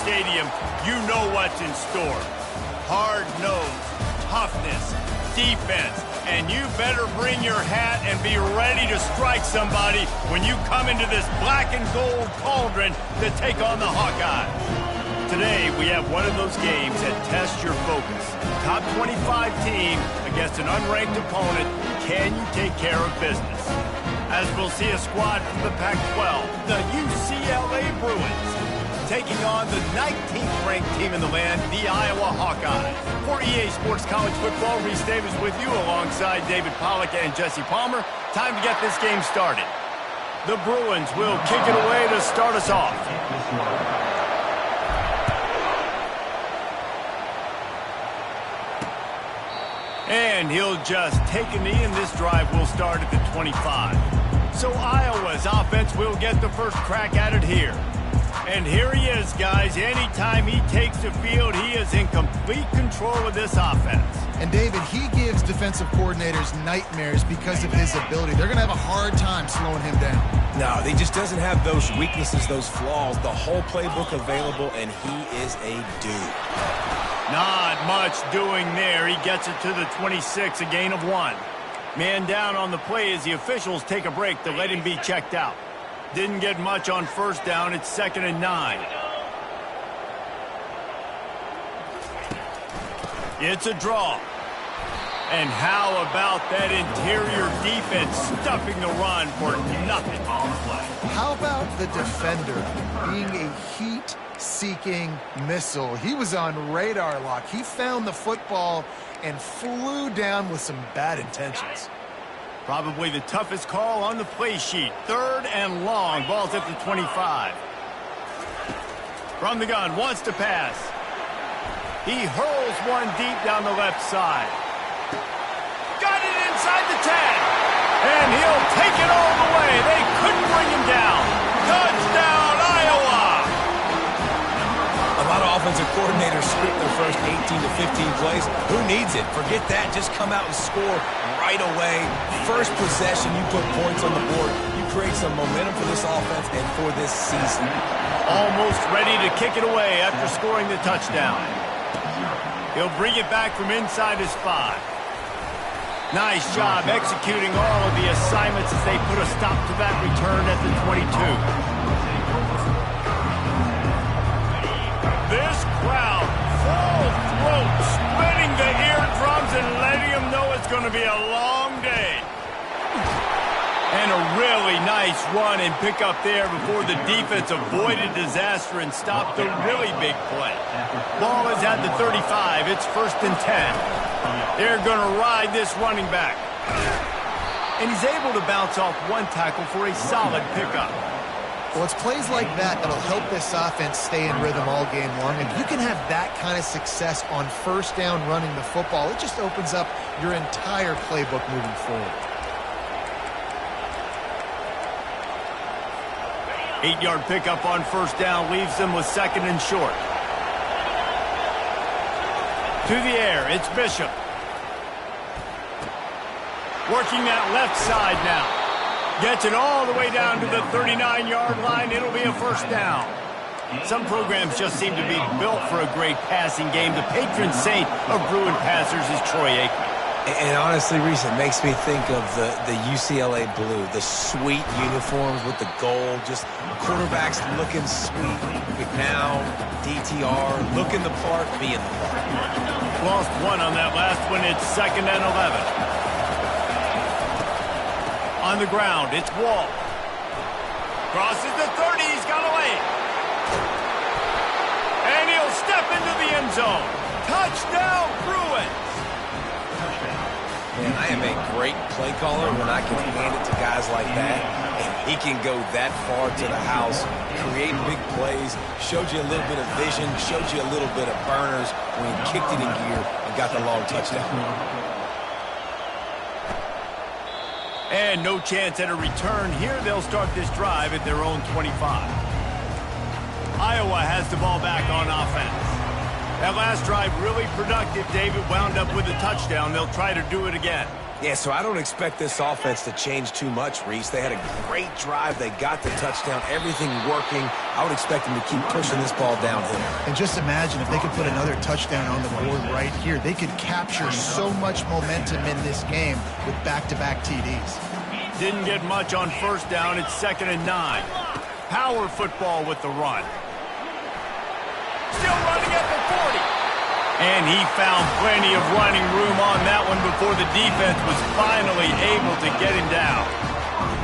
stadium, you know what's in store. Hard nose, toughness, defense, and you better bring your hat and be ready to strike somebody when you come into this black and gold cauldron to take on the Hawkeyes. Today, we have one of those games that tests your focus. Top 25 team against an unranked opponent. Can you take care of business? As we'll see a squad from the Pac-12, the UCLA Bruins, taking on the 19th ranked team in the land, the Iowa Hawkeyes. For EA Sports College Football, Reese Davis with you alongside David Pollack and Jesse Palmer. Time to get this game started. The Bruins will kick it away to start us off. And he'll just take a knee, and this drive will start at the 25. So Iowa's offense will get the first crack at it here. And here he is, guys. Anytime he takes the field, he is in complete control of this offense. And, David, he gives defensive coordinators nightmares because of his ability. They're going to have a hard time slowing him down. No, he just doesn't have those weaknesses, those flaws, the whole playbook available, and he is a dude. Not much doing there. He gets it to the 26, a gain of 1. Man down on the play as the officials take a break to let him be checked out. Didn't get much on first down. It's 2nd and 9. It's a draw. And how about that interior defense stuffing the run for nothing on the play? How about the defender being a heat-seeking missile? He was on radar lock. He found the football and flew down with some bad intentions. Probably the toughest call on the play sheet. 3rd and long. Ball's at the 25. From the gun, wants to pass. He hurls one deep down the left side. Got it inside the 10. And he'll take it all the way. They couldn't bring him down. Touchdown, Iowa! A lot of offensive coordinators script their first 18 to 15 plays. Who needs it? Forget that. Just come out and score right away. First possession, you put points on the board. You create some momentum for this offense and for this season. Almost ready to kick it away after scoring the touchdown. He'll bring it back from inside his 5. Nice job executing all of the assignments as they put a stop to that return at the 22. This crowd, full throat, splitting the eardrums and letting them know it's going to be a long day. And a really nice run and pick up there before the defense avoided disaster and stopped the really big play. Ball is at the 35. It's 1st and 10. They're going to ride this running back. And he's able to bounce off one tackle for a solid pickup. Well, it's plays like that that'll help this offense stay in rhythm all game long. If you can have that kind of success on first down running the football, it just opens up your entire playbook moving forward. 8-yard pickup on first down leaves them with 2nd and short. To the air, it's Bishop. Working that left side now. Gets it all the way down to the 39-yard line. It'll be a first down. Some programs just seem to be built for a great passing game. The patron saint of Bruin passers is Troy Aikman. And honestly, Reese, it makes me think of the UCLA blue, the sweet uniforms with the gold, just quarterbacks looking sweet. McNown, DTR, looking the part, being the part. Lost one on that last one. It's 2nd and 11. On the ground, it's Wall. Crosses the 30, he's got away. And he'll step into the end zone. Touchdown, Bruins. Man, I am a great play caller when I can hand it to guys like that. And he can go that far to the house, create big plays, showed you a little bit of vision, showed you a little bit of burners when he kicked it in gear and got the long touchdown. And no chance at a return here. They'll start this drive at their own 25. Iowa has the ball back on offense. That last drive really productive. David wound up with a touchdown. They'll try to do it again. Yeah, so I don't expect this offense to change too much, Reese. They had a great drive. They got the touchdown, everything working. I would expect them to keep pushing this ball downhill. And just imagine if they could put another touchdown on the board right here. They could capture so much momentum in this game with back-to-back TDs. Didn't get much on first down. It's 2nd and 9. Power football with the run. Still running at the 40. And he found plenty of running room on that one before the defense was finally able to get him down.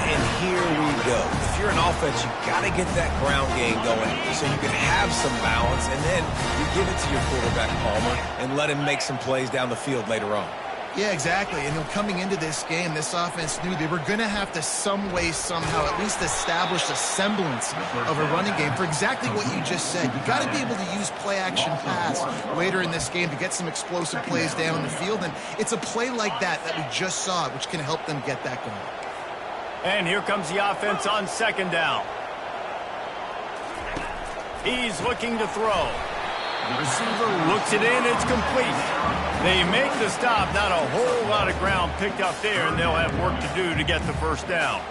And here we go. If you're an offense, you got to get that ground game going so you can have some balance, and then you give it to your quarterback, Palmer, and let him make some plays down the field later on. Yeah, exactly. And coming into this game, this offense knew they were going to have to some way, somehow, at least establish a semblance of a running game for exactly what you just said. You got to be able to use play-action pass later in this game to get some explosive plays down the field. And it's a play like that we just saw, which can help them get that going. And here comes the offense on 2nd down. He's looking to throw. The receiver looks it in. It's complete. They make the stop. Not a whole lot of ground picked up there, and they'll have work to do to get the first down.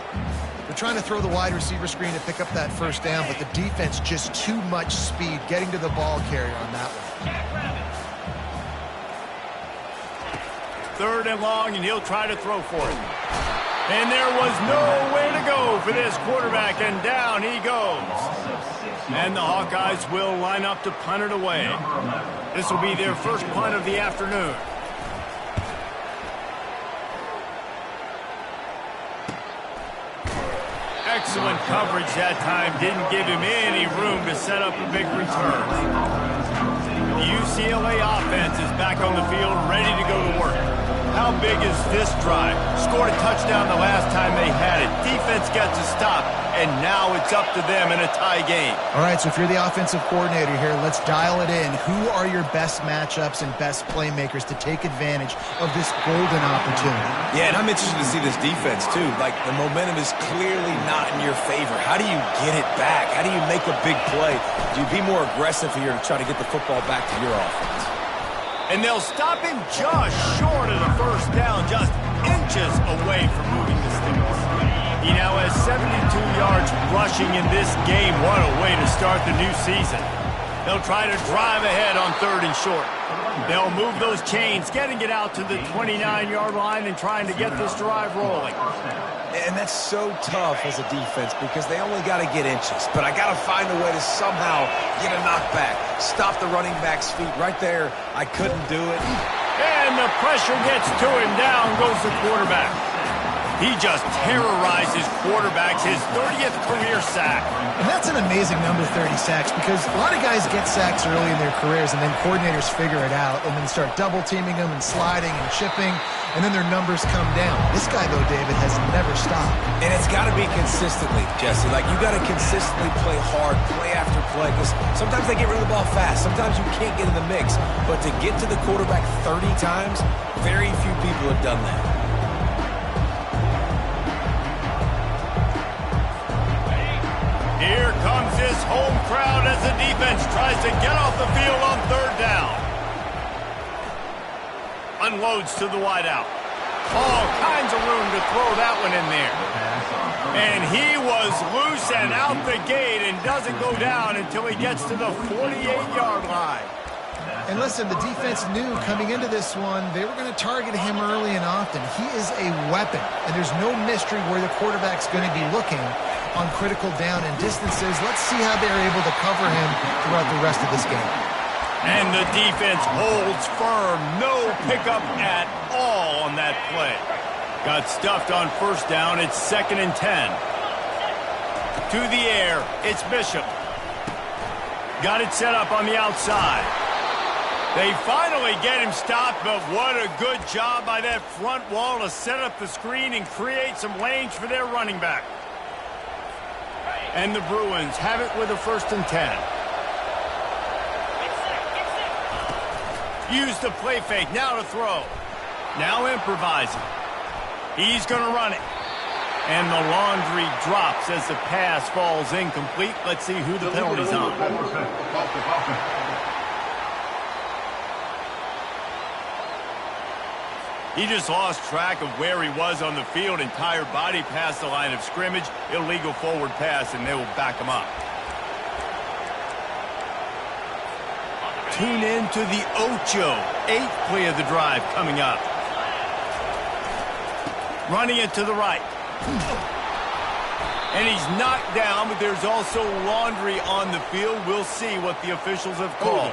They're trying to throw the wide receiver screen to pick up that first down, but the defense just too much speed getting to the ball carrier on that one. 3rd and long, and he'll try to throw for it. And there was nowhere to go for this quarterback, and down he goes. And the Hawkeyes will line up to punt it away. This will be their first punt of the afternoon. Excellent coverage that time. Didn't give him any room to set up a big return. The UCLA offense is back on the field, ready to go to work. How big is this drive? Scored a touchdown the last time they had it. Defense gets a stop, and now it's up to them in a tie game. All right, so if you're the offensive coordinator here, let's dial it in. Who are your best matchups and best playmakers to take advantage of this golden opportunity? Yeah, and I'm interested to see this defense, too. Like, the momentum is clearly not in your favor. How do you get it back? How do you make a big play? Do you be more aggressive here to try to get the football back to your offense? And they'll stop him just short of the first down, just inches away from moving the sticks. He now has 72 yards rushing in this game. What a way to start the new season. They'll try to drive ahead on 3rd and short. They'll move those chains, getting it out to the 29-yard line and trying to get this drive rolling. And that's so tough as a defense because they only got to get inches. But I got to find a way to somehow get a knockback, stop the running back's feet. Right there, I couldn't do it. And the pressure gets to him. Down goes the quarterback. He just terrorizes quarterbacks, his 30th career sack. And that's an amazing number, 30 sacks, because a lot of guys get sacks early in their careers, and then coordinators figure it out and then start double-teaming them and sliding and chipping, and then their numbers come down. This guy, though, David, has never stopped. And it's got to be consistently, Jesse. Like, you got to consistently play hard, play after play, because sometimes they get rid of the ball fast. Sometimes you can't get in the mix. But to get to the quarterback 30 times, very few people have done that. Here comes his home crowd as the defense tries to get off the field on 3rd down. Unloads to the wideout. All kinds of room to throw that one in there. And he was loose and out the gate and doesn't go down until he gets to the 48-yard line. And listen, the defense knew coming into this one, they were going to target him early and often. He is a weapon, and there's no mystery where the quarterback's going to be looking on critical down and distances. Let's see how they're able to cover him throughout the rest of this game. And the defense holds firm. No pickup at all on that play. Got stuffed on 1st down. It's 2nd and 10. To the air. It's Bishop. Got it set up on the outside. They finally get him stopped, but what a good job by that front wall to set up the screen and create some lanes for their running back. And the Bruins have it with a 1st and 10. Use the play fake, now to throw. Now improvising. He's going to run it. And the laundry drops as the pass falls incomplete. Let's see who the penalty's on. He just lost track of where he was on the field, entire body past the line of scrimmage, illegal forward pass, and they will back him up. Tune in to the Ocho, 8th play of the drive coming up. Running it to the right. And he's knocked down, but there's also laundry on the field. We'll see what the officials have called.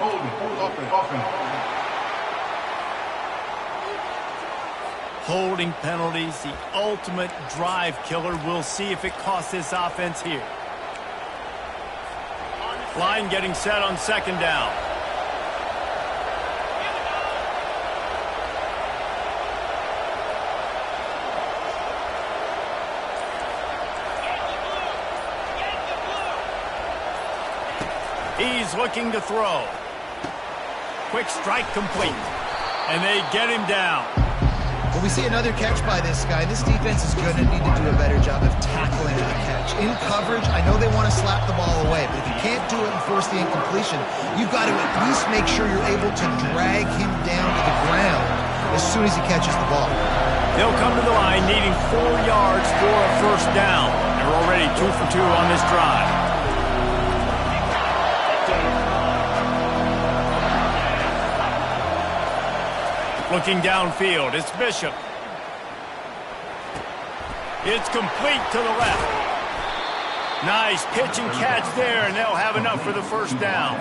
Holding penalties, the ultimate drive killer. We'll see if it costs this offense here. Line getting set on 2nd down. He's looking to throw. Quick strike complete. And they get him down. Well, we see another catch by this guy. This defense is going to need to do a better job of tackling the catch. In coverage, I know they want to slap the ball away, but if you can't do it and force the incompletion, you've got to at least make sure you're able to drag him down to the ground as soon as he catches the ball. They'll come to the line needing 4 yards for a 1st down. They're already 2 for 2 on this drive. Looking downfield, it's Bishop. It's complete to the left. Nice pitch and catch there, and they'll have enough for the 1st down.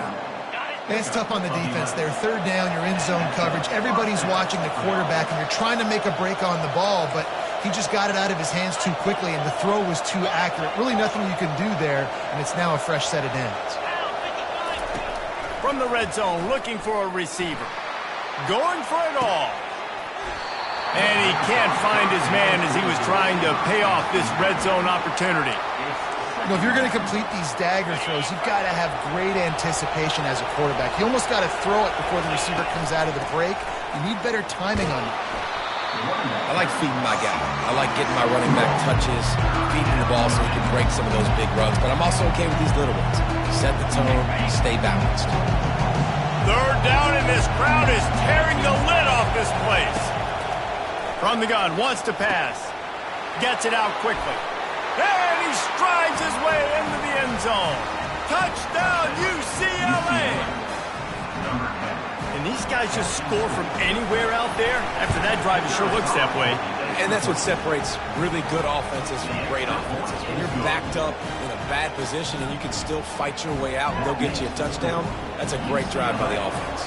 It's tough on the defense there. 3rd down, you're in zone coverage. Everybody's watching the quarterback, and you're trying to make a break on the ball, but he just got it out of his hands too quickly, and the throw was too accurate. Really nothing you can do there, and it's now a fresh set of downs. From the red zone, looking for a receiver. Going for it all. And he can't find his man as he was trying to pay off this red zone opportunity. You know, if you're going to complete these dagger throws, you've got to have great anticipation as a quarterback. You almost got to throw it before the receiver comes out of the break. You need better timing on it. I like feeding my guy. I like getting my running back touches, feeding the ball so he can break some of those big runs. But I'm also okay with these little ones. Set the tone, stay balanced. 3rd down, and this crowd is tearing the lid off this place. From the gun, wants to pass. Gets it out quickly. And he strides his way into the end zone. Touchdown, UCLA! And these guys just score from anywhere out there. After that drive, it sure looks that way. And that's what separates really good offenses from great offenses. When you're backed up in a bad position and you can still fight your way out and they'll get you a touchdown, that's a great drive by the offense.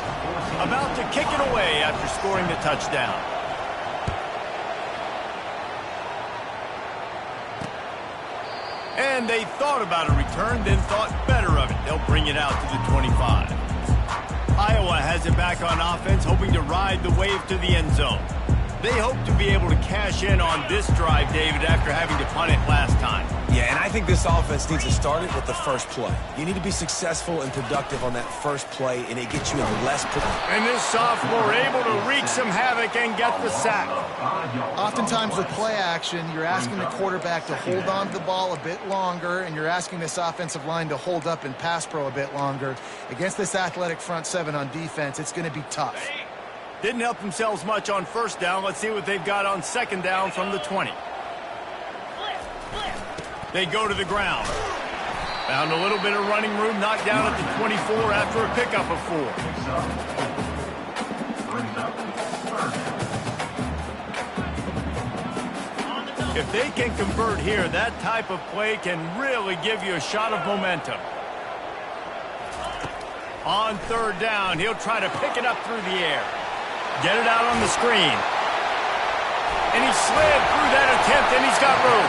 About to kick it away after scoring the touchdown. And they thought about a return, then thought better of it. They'll bring it out to the 25. Iowa has it back on offense, hoping to ride the wave to the end zone. They hope to be able to cash in on this drive, David, after having to punt it last time. Yeah, and I think this offense needs to start it with the first play. You need to be successful and productive on that first play, and it gets you in less... And this sophomore able to wreak some havoc and get the sack. Oftentimes with play action, you're asking the quarterback to hold on to the ball a bit longer, and you're asking this offensive line to hold up and pass pro a bit longer. Against this athletic front 7 on defense, it's going to be tough. Didn't help themselves much on 1st down. Let's see what they've got on 2nd down from the 20. They go to the ground. Found a little bit of running room, knocked down at the 24 after a pickup of 4. If they can convert here, that type of play can really give you a shot of momentum. On 3rd down, he'll try to pick it up through the air. Get it out on the screen. And he slid through that attempt, and he's got room.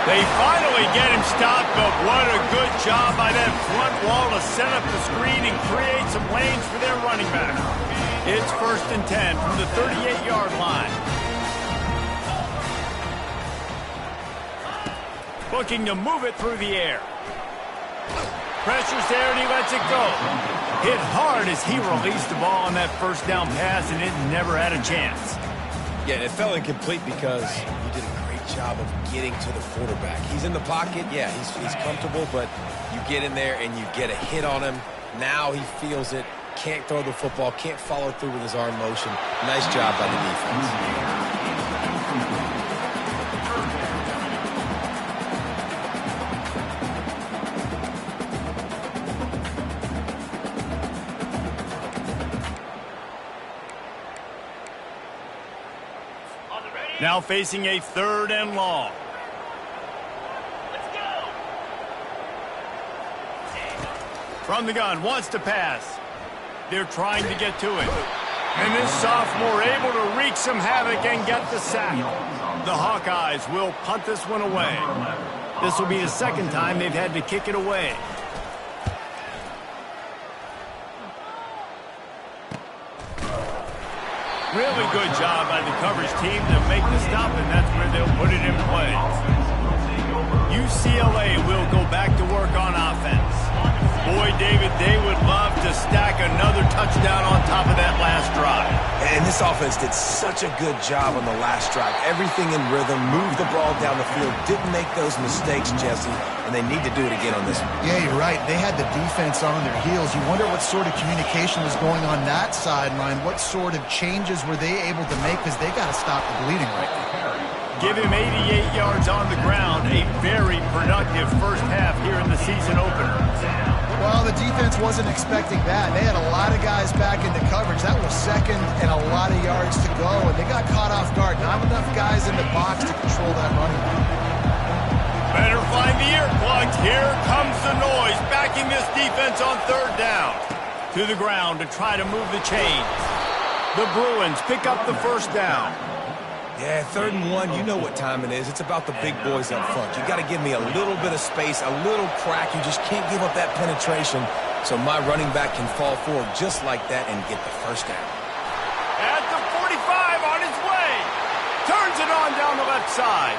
They finally get him stopped, but what a good job by that front wall to set up the screen and create some lanes for their running back. It's 1st and 10 from the 38-yard line. Looking to move it through the air. Pressure's there, and he lets it go. Hit hard as he released the ball on that 1st down pass, and it never had a chance. Yeah, it fell incomplete because you did a great job of getting to the quarterback. He's in the pocket. Yeah, he's comfortable, but you get in there and you get a hit on him. Now he feels it, can't throw the football, can't follow through with his arm motion. Nice job by the defense. Now facing a 3rd and long. Let's go. From the gun, wants to pass. They're trying to get to it. And this sophomore able to wreak some havoc and get the sack. The Hawkeyes will punt this one away. This will be the 2nd time they've had to kick it away. Really good job by the coverage team to make the stop, and that's where they'll put it in play. UCLA will go back to work on offense. Boy, David, they would love to stack another touchdown on top of that last drive. And this offense did such a good job on the last drive. Everything in rhythm, moved the ball down the field, didn't make those mistakes, Jesse, and they need to do it again on this one. Yeah, you're right. They had the defense on their heels. You wonder what sort of communication was going on that sideline. What sort of changes were they able to make, because they got to stop the bleeding right now. Give him 88 yards on the ground. A very productive first half here in the season opener. Well, the defense wasn't expecting that. They had a lot of guys back into coverage. That was 2nd and a lot of yards to go, and they got caught off guard. Not enough guys in the box to control that running back. Better find the earplugs. Here comes the noise, backing this defense on 3rd down. To the ground to try to move the chains. The Bruins pick up the 1st down. Yeah, 3rd and 1, you know what time it is. It's about the big boys up front. You got to give me a little bit of space, a little crack. You just can't give up that penetration, so my running back can fall forward just like that and get the 1st down. At the 45 on his way. Turns it on down the left side.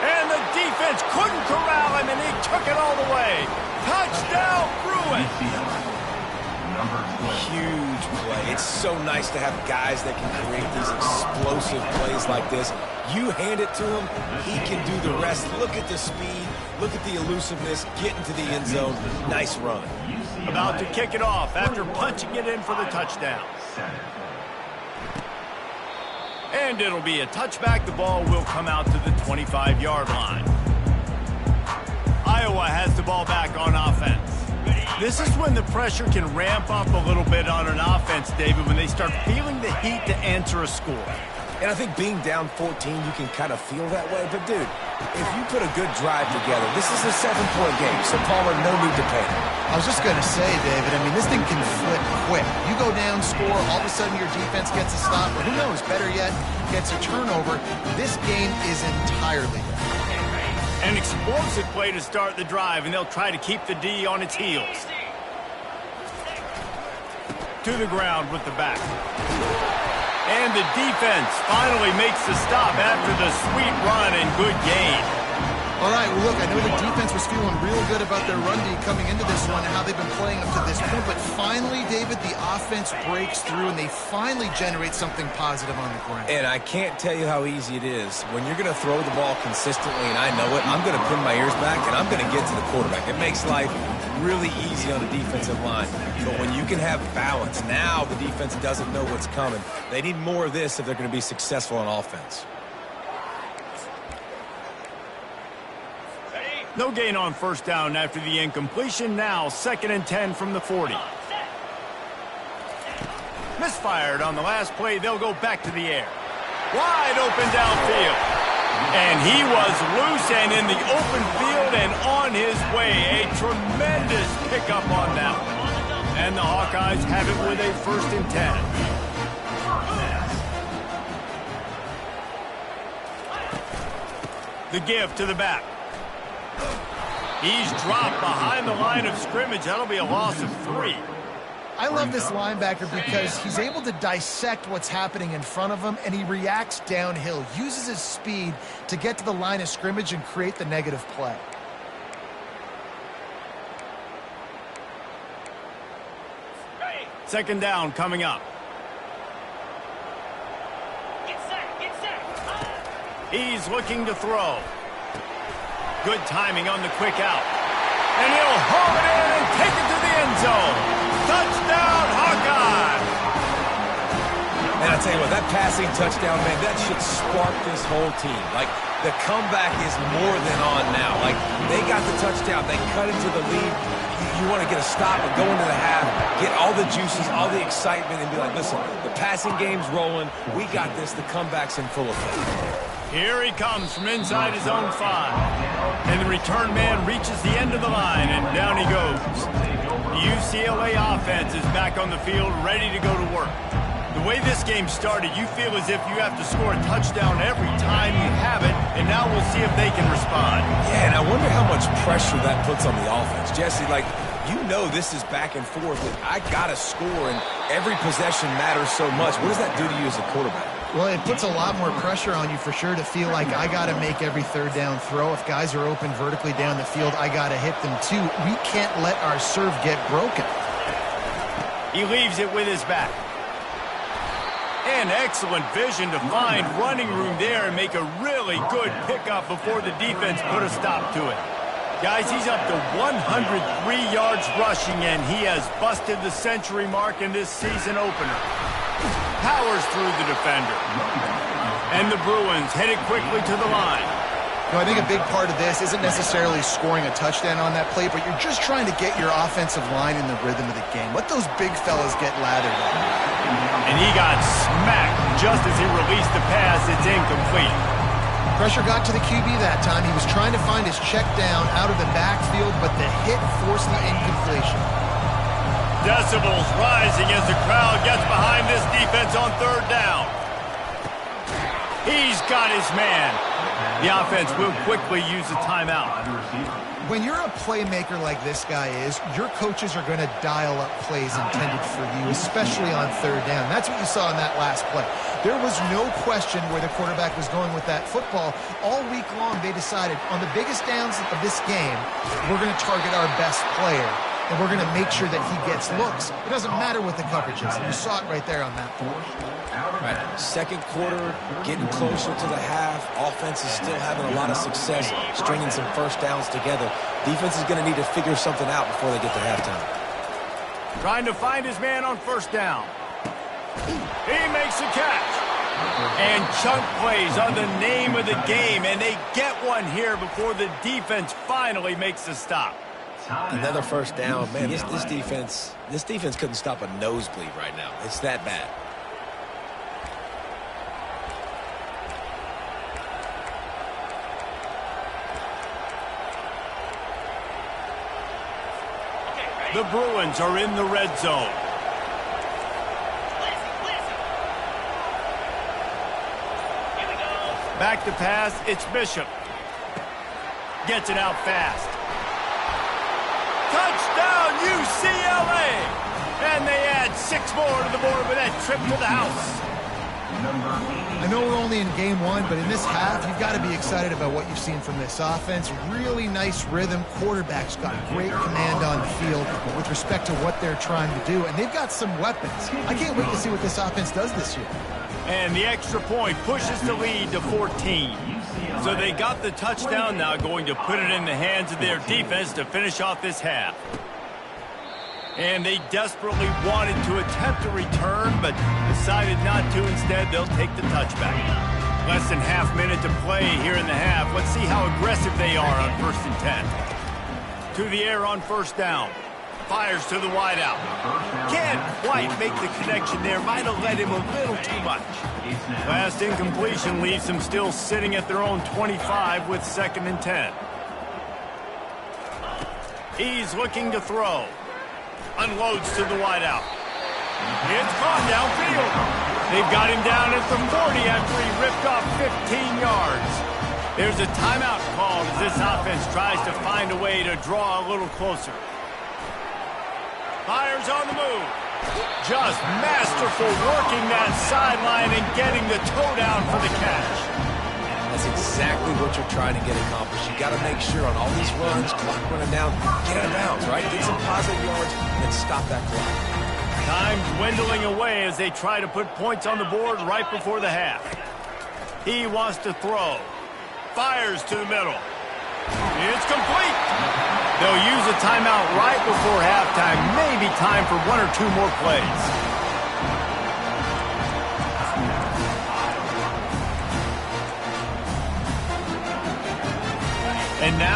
And the defense couldn't corral him, and he took it all the way. Touchdown, Bruins. Huge play. It's so nice to have guys that can create these explosive plays like this. You hand it to him, he can do the rest. Look at the speed, look at the elusiveness, get into the end zone. Nice run. About to kick it off after punching it in for the touchdown. And it'll be a touchback. The ball will come out to the 25-yard line. Iowa has the ball back on offense. This is when the pressure can ramp up a little bit on an offense, David, when they start feeling the heat to answer a score. And I think being down 14, you can kind of feel that way. But, dude, if you put a good drive together, this is a 7-point game, so Palmer, no need to panic. I was just going to say, David, I mean, this thing can flip quick. You go down, score, all of a sudden your defense gets a stop, or who knows, better yet, gets a turnover. This game is entirely different. An explosive play to start the drive, and they'll try to keep the D on its heels. To the ground with the back. And the defense finally makes the stop after the sweet run and good gain. All right, well, look, I know the defense was feeling real good about their run D coming into this one and how they've been playing up to this point, but finally, David, the offense breaks through and they finally generate something positive on the ground. And I can't tell you how easy it is. When you're going to throw the ball consistently, and I know it, I'm going to pin my ears back and I'm going to get to the quarterback. It makes life really easy on the defensive line. But when you can have balance, now the defense doesn't know what's coming. They need more of this if they're going to be successful on offense. No gain on 1st down after the incompletion. Now 2nd and 10 from the 40. Misfired on the last play. They'll go back to the air. Wide open downfield. And he was loose and in the open field and on his way. A tremendous pickup on that one. And the Hawkeyes have it with a 1st and 10. The give to the back. He's dropped behind the line of scrimmage. That'll be a loss of 3. I love this linebacker because he's able to dissect what's happening in front of him, and he reacts downhill, uses his speed to get to the line of scrimmage and create the negative play. Second down coming up. Get set. He's looking to throw. Good timing on the quick out. And he'll haul it in and take it to the end zone. Touchdown, Hawkeyes! tell you what, that passing touchdown, man, that should spark this whole team. Like, the comeback is more than on now. Like, they got the touchdown. They cut into the lead. You want to get a stop and go into the half, get all the juices, all the excitement, and be like, listen, the passing game's rolling. We got this. The comeback's in full effect. Here he comes from inside his own 5. And the return man reaches the end of the line, and down he goes. The UCLA offense is back on the field, ready to go to work. The way this game started, you feel as if you have to score a touchdown every time you have it, and now we'll see if they can respond. Yeah, and I wonder how much pressure that puts on the offense. Jesse, like, you know this is back and forth, and I got to score, and every possession matters so much. What does that do to you as a quarterback? Well, it puts a lot more pressure on you for sure to feel like I got to make every third down throw. If guys are open vertically down the field, I got to hit them too. We can't let our serve get broken. He leaves it with his back. And excellent vision to find running room there and make a really good pickup before the defense put a stop to it. Guys, he's up to 103 yards rushing, and he has busted the century mark in this season opener. Powers through the defender. And the Bruins headed quickly to the line. You know, I think a big part of this isn't necessarily scoring a touchdown on that play, but you're just trying to get your offensive line in the rhythm of the game. Let those big fellas get lathered up. And he got smacked just as he released the pass. It's incomplete. Pressure got to the QB that time. He was trying to find his check down out of the backfield, but the hit forced the incompletion. Decibels rising as the crowd gets behind this defense on third down. He's got his man. The offense will quickly use a timeout. When you're a playmaker like this guy is, your coaches are going to dial up plays intended for you, especially on third down. That's what you saw in that last play. There was no question where the quarterback was going with that football. All week long, they decided on the biggest downs of this game, we're going to target our best player, and we're going to make sure that he gets looks. It doesn't matter what the coverage is. You saw it right there on that play. Right. Second quarter, getting closer to the half. Offense is still having a lot of success stringing some first downs together. Defense is going to need to figure something out before they get to halftime. Trying to find his man on first down. He makes a catch. And chunk plays are the name of the game, and they get one here before the defense finally makes a stop. Another first down. Man, this defense couldn't stop a nosebleed right now. It's that bad. The Bruins are in the red zone. Here we go. Back to pass, it's Bishop. Gets it out fast. Touchdown, UCLA! And they add 6 more to the board with that trip to the house. I know we're only in game 1, but in this half, you've got to be excited about what you've seen from this offense. Really nice rhythm. Quarterback's got great command on the field with respect to what they're trying to do, and they've got some weapons. I can't wait to see what this offense does this year. And the extra point pushes the lead to 14. So they got the touchdown, now going to put it in the hands of their defense to finish off this half. And they desperately wanted to attempt a return, but decided not to. Instead, they'll take the touchback. Less than half minute to play here in the half. Let's see how aggressive they are on 1st and 10. To the air on first down. Fires to the wideout. Can't quite make the connection there. Might have led him a little too much. Last incompletion leaves them still sitting at their own 25 with 2nd and 10. He's looking to throw. Unloads to the wideout. It's caught downfield. They've got him down at the 40 after he ripped off 15 yards. There's a timeout called as this offense tries to find a way to draw a little closer. Fires on the move. Just masterful working that sideline and getting the toe down for the catch. That's exactly what you're trying to get accomplished. You got to make sure on all these runs, clock running down, get out of bounds, right? Get some positive yards and stop that clock. Time dwindling away as they try to put points on the board right before the half. He wants to throw. Fires to the middle. It's complete. They'll use a timeout right before halftime. Maybe time for 1 or 2 more plays.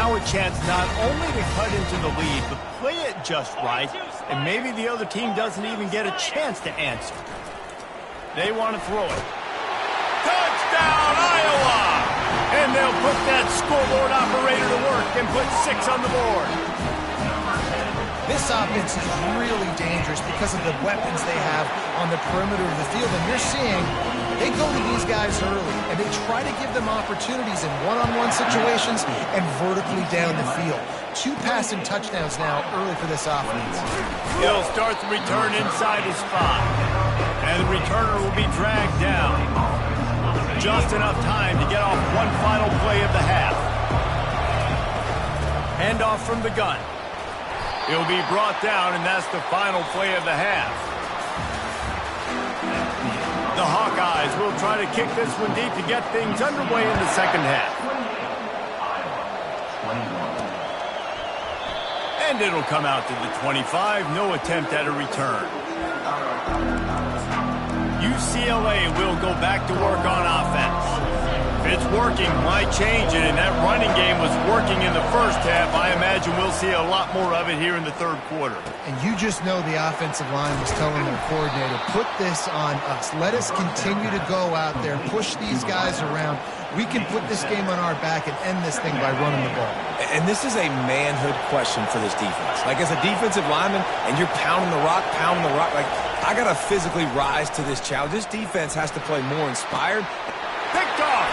Now a chance not only to cut into the lead, but play it just right, and maybe the other team doesn't even get a chance to answer. They want to throw it. Touchdown, Iowa! And they'll put that scoreboard operator to work and put 6 on the board. This offense is really dangerous because of the weapons they have on the perimeter of the field. And you're seeing they go to these guys early, and they try to give them opportunities in one-on-one situations and vertically down the field. 2 passing touchdowns now early for this offense. He'll start the return inside his 5. And the returner will be dragged down. Just enough time to get off one final play of the half. Handoff from the gun. He'll be brought down, and that's the final play of the half. The Hawkeyes will try to kick this one deep to get things underway in the second half. And it'll come out to the 25. No attempt at a return. UCLA will go back to work on offense. If it's working, why change it? And that running game was working in the first half. I imagine we'll see a lot more of it here in the third quarter. And you just know the offensive line was telling their coordinator, put this on us. Let us continue to go out there, push these guys around. We can put this game on our back and end this thing by running the ball. And this is a manhood question for this defense. Like, as a defensive lineman, and you're pounding the rock, like, I got to physically rise to this challenge. This defense has to play more inspired. Picked off.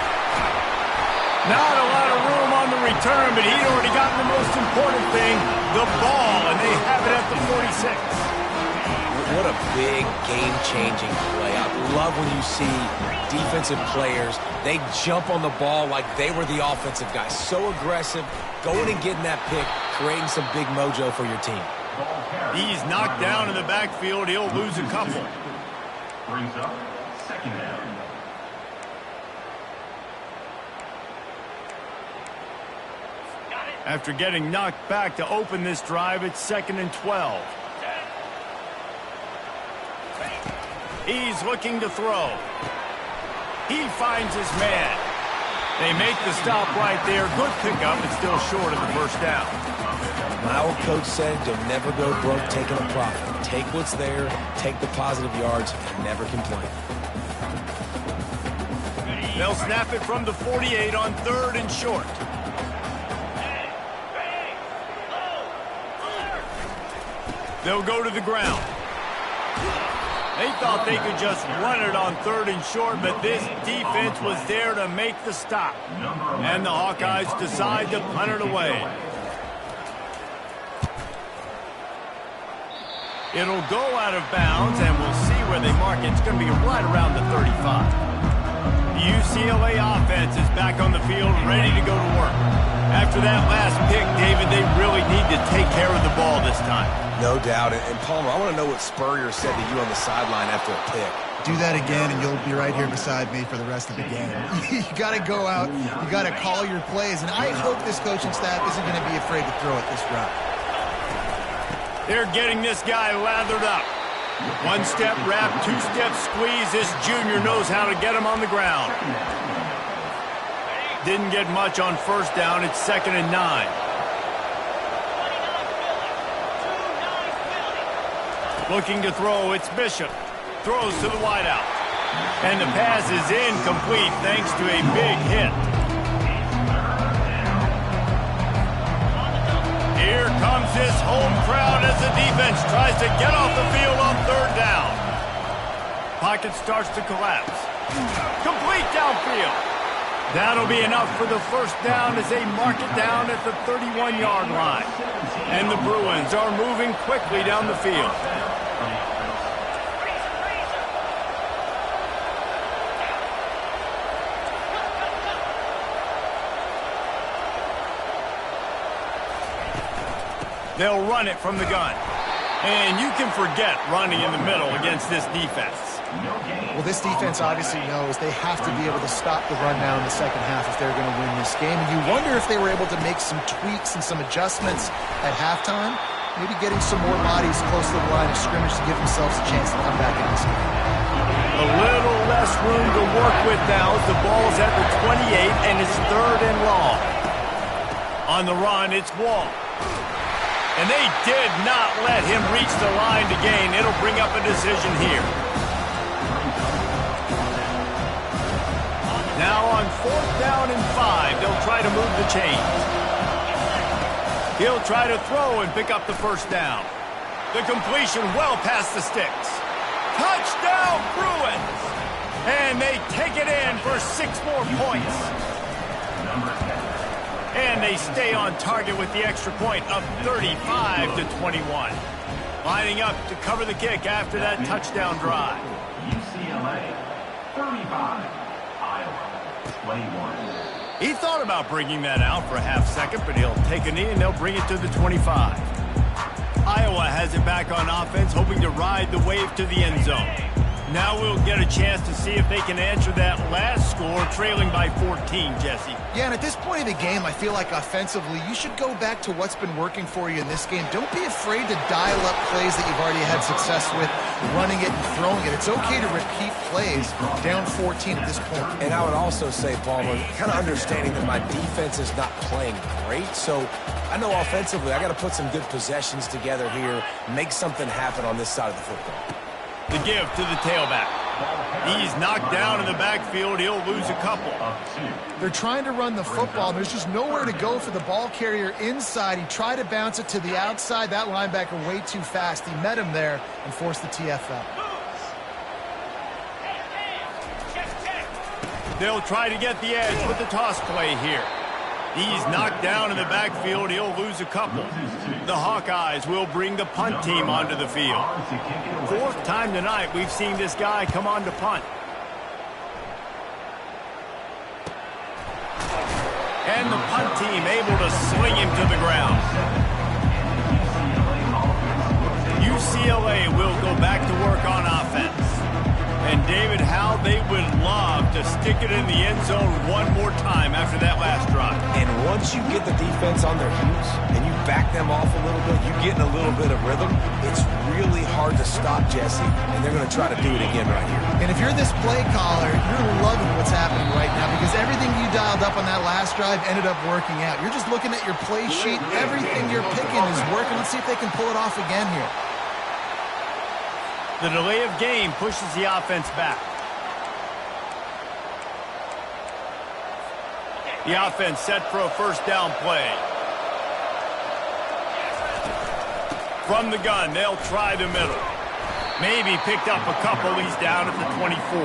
Not a lot of room on the return, but he'd already gotten the most important thing, the ball, and they have it at the 46. What a big game-changing play. I love when you see defensive players, they jump on the ball like they were the offensive guys. So aggressive, going and getting that pick, creating some big mojo for your team. He's knocked down in the backfield. He'll lose a couple. Brings up second down. After getting knocked back to open this drive, it's 2nd and 12. He's looking to throw. He finds his man. They make the stop right there. Good pickup, but still short of the first down. My old coach said, you'll never go broke taking a profit. Take what's there, take the positive yards, and never complain. They'll snap it from the 48 on 3rd and short. They'll go to the ground. They thought they could just run it on 3rd and short, but this defense was there to make the stop. And the Hawkeyes decide to punt it away. It'll go out of bounds, and we'll see where they mark it. It's going to be right around the 35. The UCLA offense is back on the field, ready to go to work. After that last pick, David, they really need to take care of the ball this time. No doubt. And Palmer, I want to know what Spurrier said to you on the sideline after a pick. Do that again, and you'll be right here beside me for the rest of the game. You got to go out. You got to call your plays, and I hope this coaching staff isn't going to be afraid to throw it this route. They're getting this guy lathered up. 1-step wrap, 2-step squeeze. This junior knows how to get him on the ground. Didn't get much on first down. It's 2nd and 9. Looking to throw, it's Bishop. Throws to the wideout. And the pass is incomplete thanks to a big hit. Here comes this home crowd as the defense tries to get off the field on 3rd down. Pocket starts to collapse. Complete downfield. That'll be enough for the first down as they mark it down at the 31-yard line. And the Bruins are moving quickly down the field. They'll run it from the gun. And you can forget running in the middle against this defense. Well, this defense obviously knows they have to be able to stop the run now in the second half if they're going to win this game. And you wonder if they were able to make some tweaks and some adjustments at halftime, maybe getting some more bodies close to the line of scrimmage to give themselves a chance to come back in this game. A little less room to work with now as the ball's at the 28 and it's 3rd and long. On the run, it's Wall. And they did not let him reach the line to gain. It'll bring up a decision here. Now on 4th down and 5, they'll try to move the chains. He'll try to throw and pick up the first down. The completion well past the sticks. Touchdown, Bruins! And they take it in for 6 more points. And they stay on target with the extra point of 35-21. Lining up to cover the kick after that touchdown drive. UCLA 35, Iowa 21. He thought about bringing that out for a half second, but he'll take a knee and they'll bring it to the 25. Iowa has it back on offense, hoping to ride the wave to the end zone. Now we'll get a chance to see if they can answer that last score, trailing by 14, Jesse. Yeah, and at this point of the game, I feel like offensively, you should go back to what's been working for you in this game. Don't be afraid to dial up plays that you've already had success with, running it and throwing it. It's okay to repeat plays down 14 at this point. And I would also say, Palmer, kind of understanding that my defense is not playing great, so I know offensively I got to put some good possessions together here, make something happen on this side of the football. The give to the tailback. He's knocked down in the backfield. He'll lose a couple. They're trying to run the football. There's just nowhere to go for the ball carrier inside. He tried to bounce it to the outside. That linebacker way too fast. He met him there and forced the TFL. They'll try to get the edge with the toss play here. He's knocked down in the backfield. He'll lose a couple. The Hawkeyes will bring the punt team onto the field. 4th time tonight we've seen this guy come on to punt. And the punt team able to sling him to the ground. UCLA will go back to work on offense. And David, how they would love to stick it in the end zone one more time after that last drive. And once you get the defense on their heels and you back them off a little bit, you get in a little bit of rhythm, it's really hard to stop, Jesse, and they're going to try to do it again right here. And if you're this play caller, you're loving what's happening right now because everything you dialed up on that last drive ended up working out. You're just looking at your play sheet. Everything you're picking is working. Let's see if they can pull it off again here. The delay of game pushes the offense back. The offense set for a first down play. From the gun, they'll try the middle. Maybe picked up a couple. He's down at the 24.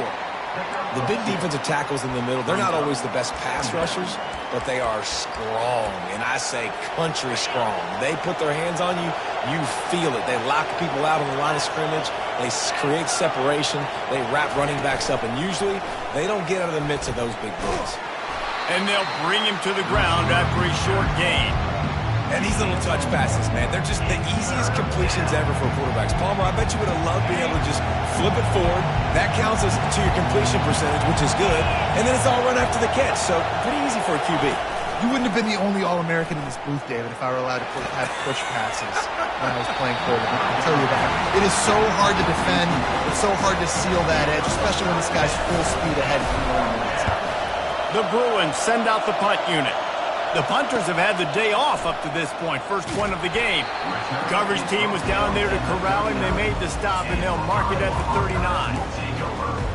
The big defensive tackles in the middle, they're not always the best pass rushers, but they are strong, and I say country strong. They put their hands on you, you feel it. They lock people out on the line of scrimmage. They create separation. They wrap running backs up, and usually they don't get out of the midst of those big boys. And they'll bring him to the ground after a short gain. And these little touch passes, man, they're just the easiest completions ever for quarterbacks. Palmer, I bet you would have loved being able to just flip it forward. That counts as to your completion percentage, which is good. And then it's all run after the catch, so pretty easy for a QB. You wouldn't have been the only All-American in this booth, David, if I were allowed to have push passes when I was playing quarterback. I'll tell you that. It is so hard to defend. It's so hard to seal that edge, especially when this guy's full speed ahead from the line. The Bruins send out the punt unit. The punters have had the day off up to this point. First one of the game. The coverage team was down there to corral him. They made the stop, and they'll mark it at the 39.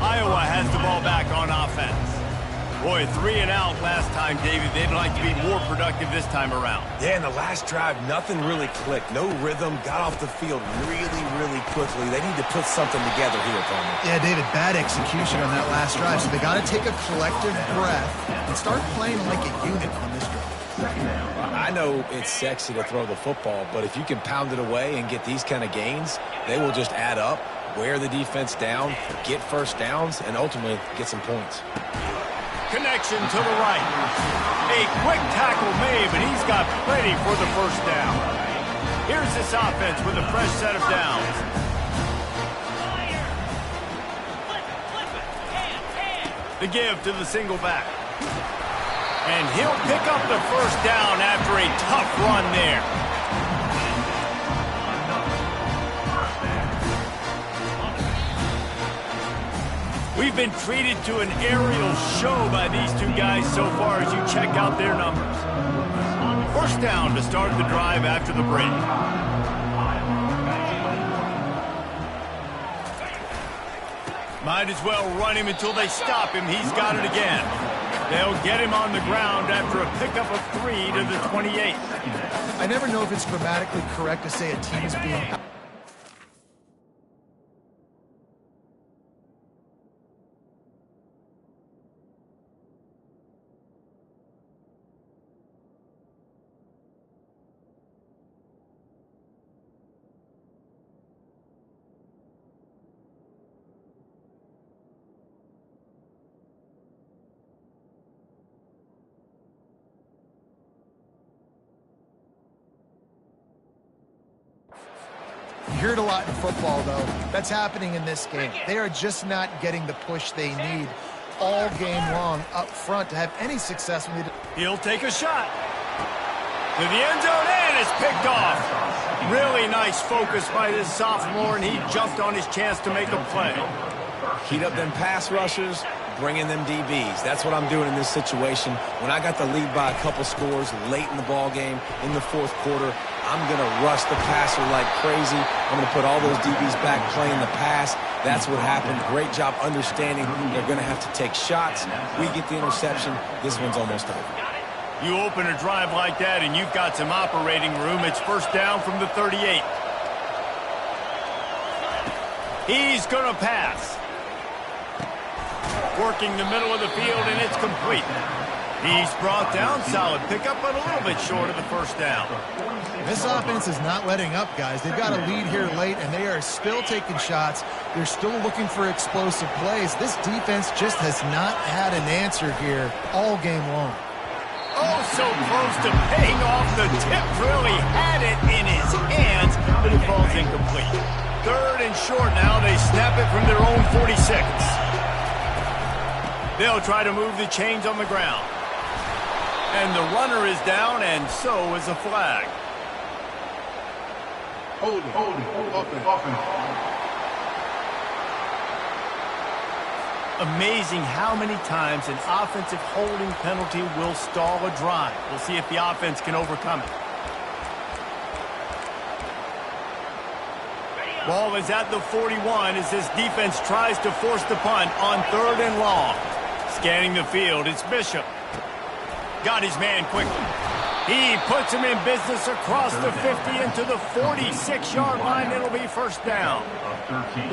Iowa has the ball back on offense. Boy, 3 and out last time, David. They'd like to be more productive this time around. Yeah, in the last drive, nothing really clicked. No rhythm. Got off the field really, really quickly. They need to put something together here, Palmer. Yeah, David, bad execution on that last drive. So they got to take a collective breath and start playing like a unit on this drive. I know it's sexy to throw the football, but if you can pound it away and get these kind of gains, they will just add up, wear the defense down, get first downs, and ultimately get some points. Connection to the right. A quick tackle made, but he's got plenty for the first down. Here's this offense with a fresh set of downs. The give to the single back. And he'll pick up the first down after a tough run there. We've been treated to an aerial show by these two guys so far as you check out their numbers. first down to start the drive after the break. Might as well run him until they stop him. He's got it again. They'll get him on the ground after a pickup of 3 to the 28. I never know if it's grammatically correct to say a team is being... You hear it a lot in football, though. That's happening in this game. They are just not getting the push they need all game long up front to have any success. He'll take a shot. To the end zone, and it's picked off. Really nice focus by this sophomore, and he jumped on his chance to make a play. Heat up them pass rushers, bring in them DBs. That's what I'm doing in this situation. When I got the lead by a couple scores late in the ball game, in the fourth quarter, I'm going to rush the passer like crazy. I'm going to put all those DBs back playing the pass. That's what happened. Great job understanding they're going to have to take shots. We get the interception. This one's almost over. You open a drive like that, and you've got some operating room. It's first down from the 38. He's going to pass. Working the middle of the field, and it's complete. He's brought down. Solid pickup, but a little bit short of the first down. This offense is not letting up, guys. They've got a lead here late, and they are still taking shots. They're still looking for explosive plays. This defense just has not had an answer here all game long. Oh, so close to paying off. The tip really had it in his hands, but it falls incomplete. Third and short now. They snap it from their own 46. They'll try to move the chains on the ground. And the runner is down, and so is a flag. Hold it. Amazing how many times an offensive holding penalty will stall a drive. We'll see if the offense can overcome it. Ball is at the 41 as this defense tries to force the punt on 3rd and long. Scanning the field, it's Bishop. Got his man quickly. He puts him in business across the 50 into the 46-yard line. It'll be first down.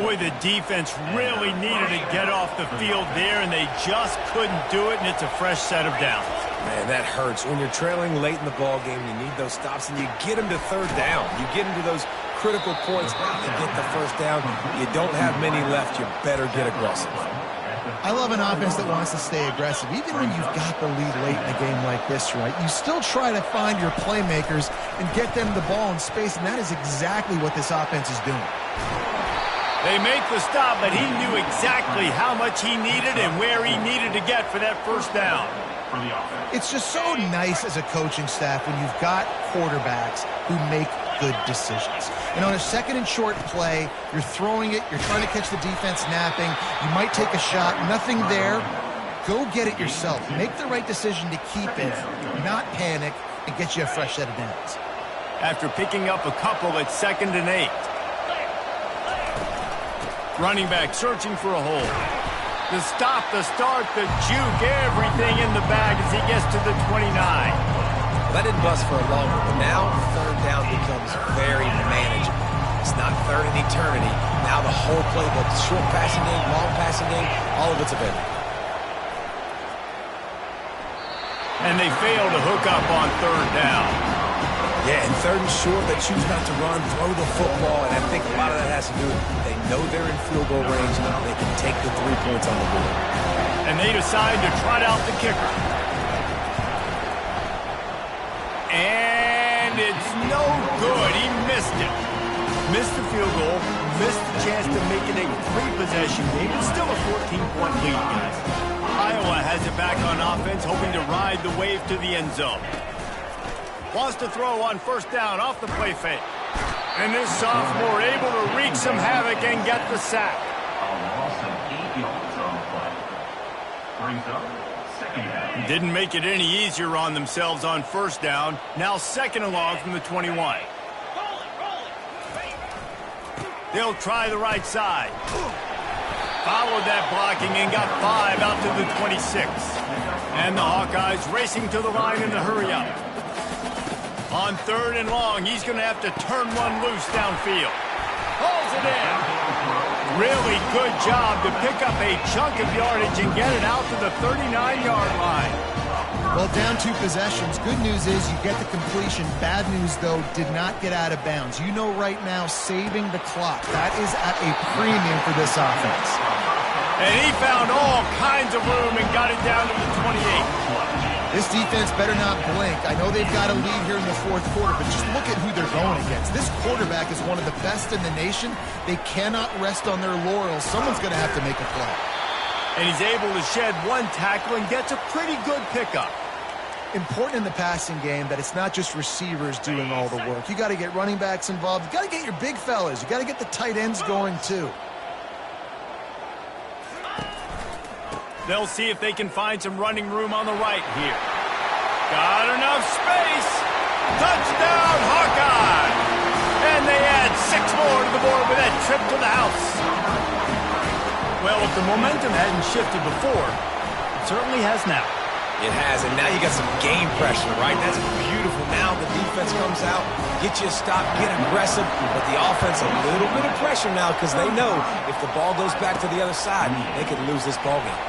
Boy, the defense really needed to get off the field there, and they just couldn't do it, and it's a fresh set of downs. Man, that hurts. When you're trailing late in the ball game, you need those stops, and you get them to 3rd down. You get into those critical points to get the first down. You don't have many left. You better get aggressive. I love an offense that wants to stay aggressive. Even when you've got the lead late in a game like this, right, you still try to find your playmakers and get them the ball in space, and that is exactly what this offense is doing. They make the stop, but he knew exactly how much he needed and where he needed to get for that first down. It's just so nice as a coaching staff when you've got quarterbacks who make good decisions. And on a 2nd and short play, you're throwing it, you're trying to catch the defense napping, you might take a shot, nothing there. Go get it yourself. Make the right decision to keep it, not panic, and get you a fresh set of downs. After picking up a couple at 2nd and 8. Running back searching for a hole. The stop, the start, the juke, everything in the bag as he gets to the 29. That didn't bust for a long one, but now 3rd down becomes very manageable. It's not 3rd in eternity. Now the whole playbook, short passing game, long passing game, all of it's available. And they fail to hook up on 3rd down. Yeah, and 3rd and short, they choose not to run, throw the football, and I think a lot of that has to do with they know they're in field goal range, they can take the 3 points on the board. And they decide to trot out the kicker. And it's no good. He missed it. Missed the field goal, missed the chance to make it a 3-possession game. It's still a 14-point lead, guys. Iowa has it back on offense, hoping to ride the wave to the end zone. Wants to throw on first down off the play fake. And this sophomore able to wreak some havoc and get the sack. A loss of 8 yards on the play. Brings up 2nd down. Didn't make it any easier on themselves on first down. Now 2nd and long from the 21. They'll try the right side. Followed that blocking and got 5 out to the 26. And the Hawkeyes racing to the line in the hurry up. On 3rd and long, he's going to have to turn one loose downfield. Pulls it in. Really good job to pick up a chunk of yardage and get it out to the 39-yard line. Well, down 2 possessions. Good news is you get the completion. Bad news, though, did not get out of bounds. You know right now, saving the clock. That is at a premium for this offense. And he found all kinds of room and got it down to the 28. This defense better not blink. I know they've got a lead here in the 4th quarter, but just look at who they're going against. This quarterback is one of the best in the nation. They cannot rest on their laurels. Someone's going to have to make a play. And he's able to shed 1 tackle and gets a pretty good pickup. Important in the passing game that it's not just receivers doing all the work. You got to get running backs involved. You got to get your big fellas. You got to get the tight ends going too. They'll see if they can find some running room on the right here. Got enough space. Touchdown, Hawkeye! And they add 6 more to the board with that trip to the house. Well, if the momentum hadn't shifted before, it certainly has now. It has, and now you got some game pressure, right? That's beautiful. Now the defense comes out, get you a stop, get aggressive, but the offense a little bit of pressure now because they know if the ball goes back to the other side, they could lose this ball game.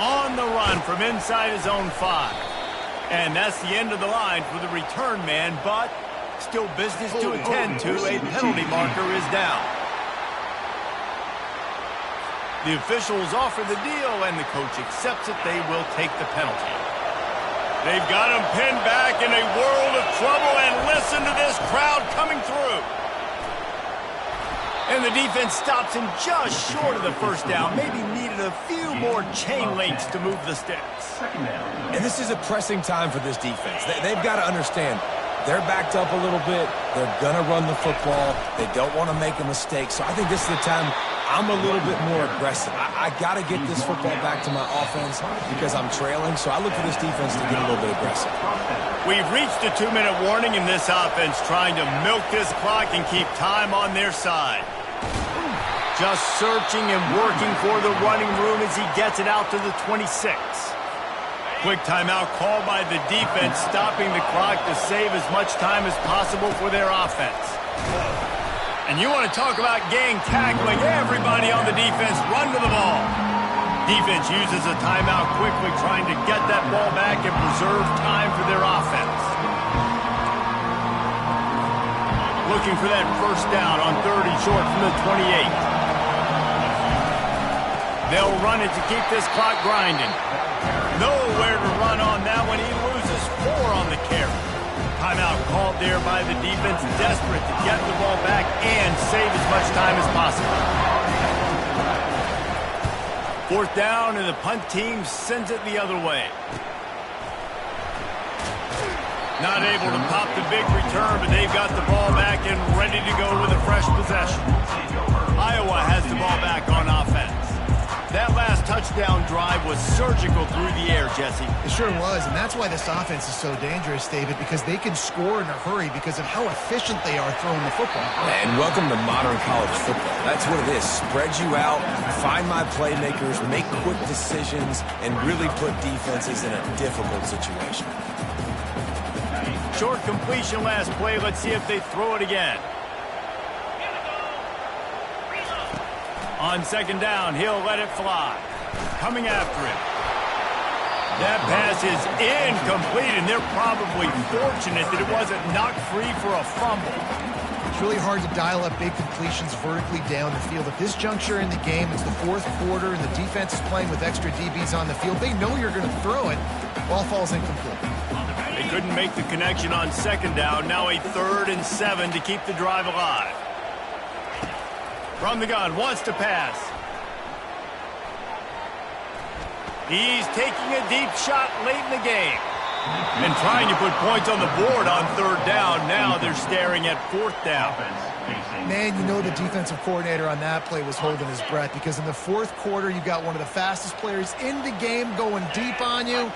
On the run from inside his own 5. And that's the end of the line for the return man, but still business to attend to. A penalty marker is down. The officials offer the deal, and the coach accepts it. They will take the penalty. They've got him pinned back in a world of trouble, and listen to this crowd coming through. And the defense stops him just short of the first down. Maybe needed a few more chain links to move the sticks. And this is a pressing time for this defense. They've got to understand, they're backed up a little bit. They're going to run the football. They don't want to make a mistake. So I think this is the time I'm a little bit more aggressive. I got to get this football back to my offense because I'm trailing. So I look for this defense to get a little bit aggressive. We've reached a 2-minute warning in this offense, trying to milk this clock and keep time on their side. Just searching and working for the running room as he gets it out to the 26. Quick timeout called by the defense, stopping the clock to save as much time as possible for their offense. And you want to talk about gang tackling, everybody on the defense run to the ball. Defense uses a timeout quickly, trying to get that ball back and preserve time for their offense. Looking for that first down on 3rd and short from the 28. They'll run it to keep this clock grinding. Nowhere to run on that one. He loses 4 on the carry. Timeout called there by the defense, desperate to get the ball back and save as much time as possible. 4th down, and the punt team sends it the other way. Not able to pop the big return, but they've got the ball back and ready to go with a fresh possession. Iowa has the ball back on offense. That last touchdown drive was surgical through the air, Jesse. It sure was, and that's why this offense is so dangerous, David, because they can score in a hurry because of how efficient they are throwing the football. And welcome to modern college football. That's what it is. Spread you out, find my playmakers, make quick decisions, and really put defenses in a difficult situation. Short completion last play. Let's see if they throw it again. On 2nd down, he'll let it fly. Coming after him. That pass is incomplete, and they're probably fortunate that it wasn't knocked free for a fumble. It's really hard to dial up big completions vertically down the field. At this juncture in the game, it's the 4th quarter, and the defense is playing with extra DBs on the field. They know you're going to throw it. Ball falls incomplete. They couldn't make the connection on 2nd down. Now a 3rd and 7 to keep the drive alive. From the gun, wants to pass. He's taking a deep shot late in the game. And trying to put points on the board on 3rd down. Now they're staring at 4th down. Man, you know the defensive coordinator on that play was holding his breath because in the 4th quarter, you got one of the fastest players in the game going deep on you.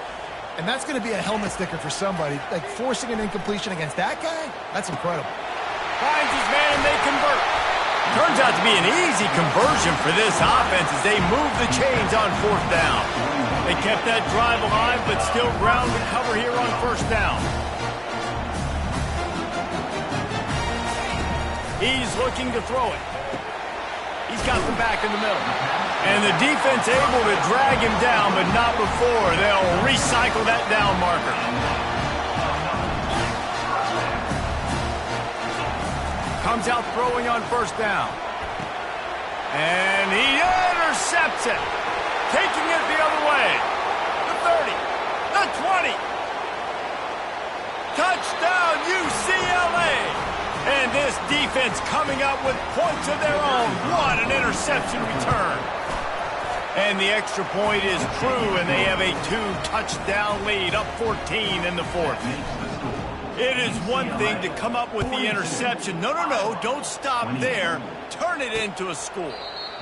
And that's going to be a helmet sticker for somebody. Like, forcing an incompletion against that guy, that's incredible. Finds his man, and they convert. Turns out to be an easy conversion for this offense as they move the chains on 4th down. They kept that drive alive, but still ground to cover here on 1st down. He's looking to throw it. He's got them back in the middle. And the defense able to drag him down, but not before they'll recycle that down marker. Comes out throwing on 1st down. And he intercepts it. Taking it the other way. The 30. The 20. Touchdown, UCLA. And this defense coming up with points of their own. What an interception return. And the extra point is true, and they have a 2-touchdown lead, up 14 in the 4th. It is one thing to come up with the interception. No, don't stop there. Turn it into a score.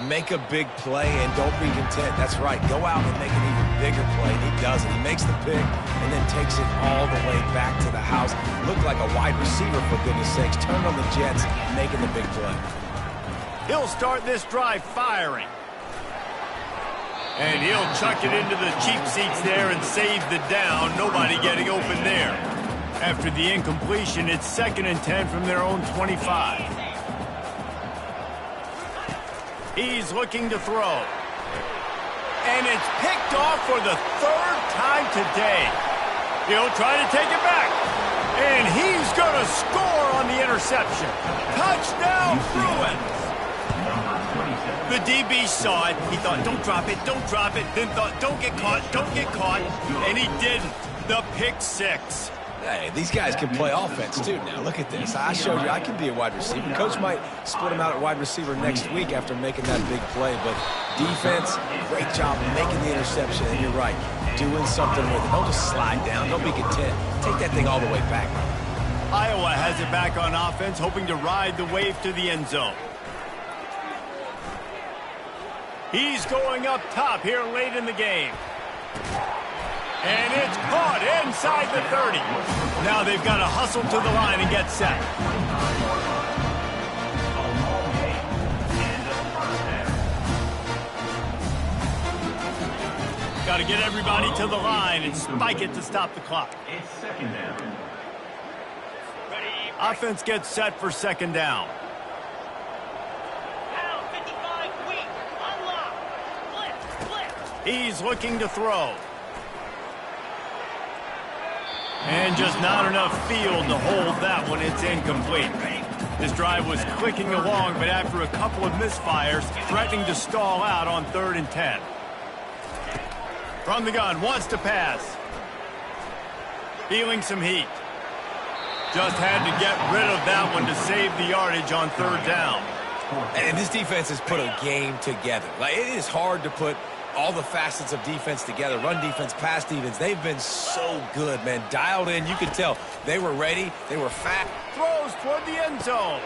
Make a big play and don't be content. That's right. Go out and make an even bigger play. And he does it. He makes the pick and then takes it all the way back to the house. Looked like a wide receiver, for goodness sakes. Turned on the Jets, making the big play. He'll start this drive firing. And he'll chuck it into the cheap seats there and save the down. Nobody getting open there. After the incompletion, it's 2nd and 10 from their own 25. He's looking to throw. And it's picked off for the 3rd time today. He'll try to take it back. And he's going to score on the interception. Touchdown, Bruins. The DB saw it. He thought, don't drop it, don't drop it. Then thought, don't get caught, don't get caught. And he didn't. The pick 6. Hey, these guys can play offense, too, now. Look at this. I showed you I can be a wide receiver. Coach might split him out at wide receiver next week after making that big play. But defense, great job making the interception. And you're right, doing something with it. Don't just slide down. Don't be content. Take that thing all the way back. Iowa has it back on offense, hoping to ride the wave to the end zone. He's going up top here late in the game. And it's caught inside the 30. Now they've got to hustle to the line and get set. Got to get everybody to the line and spike it to stop the clock. It's 2nd down. Offense gets set for 2nd down. Pound 55 weak. Unlock. Blitz. He's looking to throw. And just not enough field to hold that one. It's incomplete. This drive was clicking along, but after a couple of misfires, threatening to stall out on 3rd and 10. From the gun, wants to pass. Feeling some heat. Just had to get rid of that one to save the yardage on 3rd down. And this defense has put a game together. Like, it is hard to put all the facets of defense together. Run defense, pass defense. They've been so good, man. Dialed in. You could tell they were ready. They were fat. Throws toward the end zone.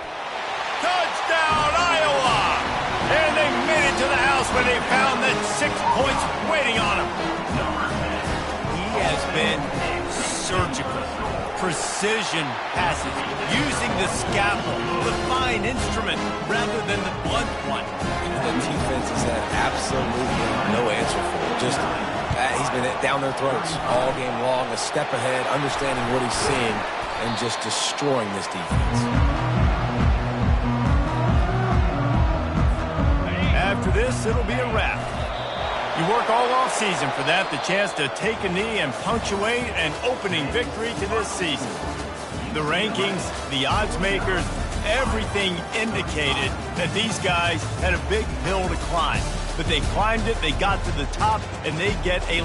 Touchdown, Iowa! And they made it to the house when they found that 6 points waiting on him. He has been surgical. Precision passes. Using the scalpel, the fine instrument, rather than the blunt one. The defense has had absolutely no answer for it. Just, he's been down their throats all game long, a step ahead, understanding what he's seeing, and just destroying this defense. After this, it'll be a wrap. You work all off season for that, the chance to take a knee and punctuate an opening victory to this season. The rankings, the odds makers, everything indicated that these guys had a big hill to climb. But they climbed it, they got to the top, and they get a